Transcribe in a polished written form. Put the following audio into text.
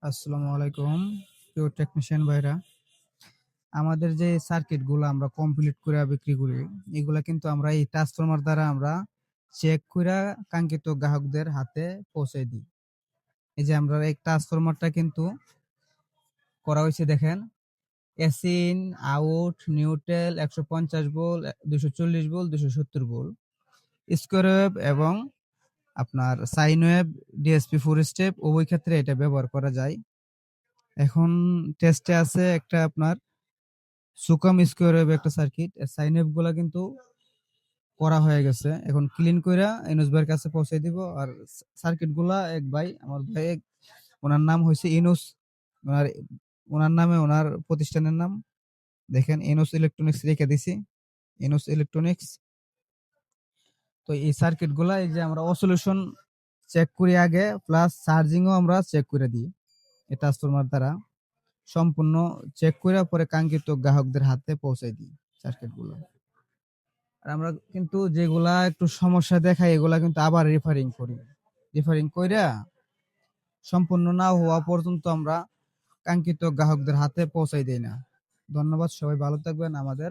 আসসালামু আলাইকুম প্রিয় টেকনিশিয়ান ভাইরা। আমাদের যে সার্কিট গুলো আমরা কমপ্লিট করে বিক্রি করি, এগুলা কিন্তু আমরা এই ট্রান্সফরমার দ্বারা আমরা চেক কইরা কাঙ্ক্ষিত গ্রাহকদের হাতে পৌঁছে দিই। এই যে আমরা এই ট্রান্সফরমারটা কিন্তু করা হইছে দেখেন, AC in, out, neutral, ১৫০ volt, ২৪০ volt, ২৭০ volt, square wave এবং আপনার সাইন ওয়েভ, ডিএসপি 4 স্টেপ উভয় ক্ষেত্রে এটা ব্যবহার করা যায়। এখন টেস্টে আছে একটা আপনার সুকাম স্কয়ার ওয়েভ একটা সার্কিট। এর সাইন ওয়েভ গুলা কিন্তু করা হয়ে গেছে। এখন ক্লিন কইরা ইউনুস ভাইয়ের কাছে পৌঁছে দিব। আর সার্কিট গুলা এক ভাই, আমার ভাই উনার নাম হইছে ইউনুস। উনার উনার নামে উনার প্রতিষ্ঠানের নাম দেখেন, ইউনুস ইলেকট্রনিক্স রেখে দিছি। ইউনুস ইলেকট্রনিক্স। তো এই সার্কিট গুলা এই যে আমরা অসিলেশন চেক করি আগে, প্লাস চার্জিং ও আমরা চেক করে দিই এই ট্রান্সফরমার দ্বারা। সম্পূর্ণ চেক কইরা পরে কাঙ্ক্ষিত গ্রাহকদের হাতে পৌঁছে দিই সার্কিট গুলো। আর আমরা কিন্তু যেগুলা একটু সমস্যা দেখাই এগুলা কিন্তু আবার রিফারিং করি। রিফারিং কইরা সম্পূর্ণ না হওয়া পর্যন্ত আমরা কাঙ্ক্ষিত গ্রাহকদের হাতে পৌঁছাই দেই না। ধন্যবাদ, সবাই ভালো থাকবেন। আমাদের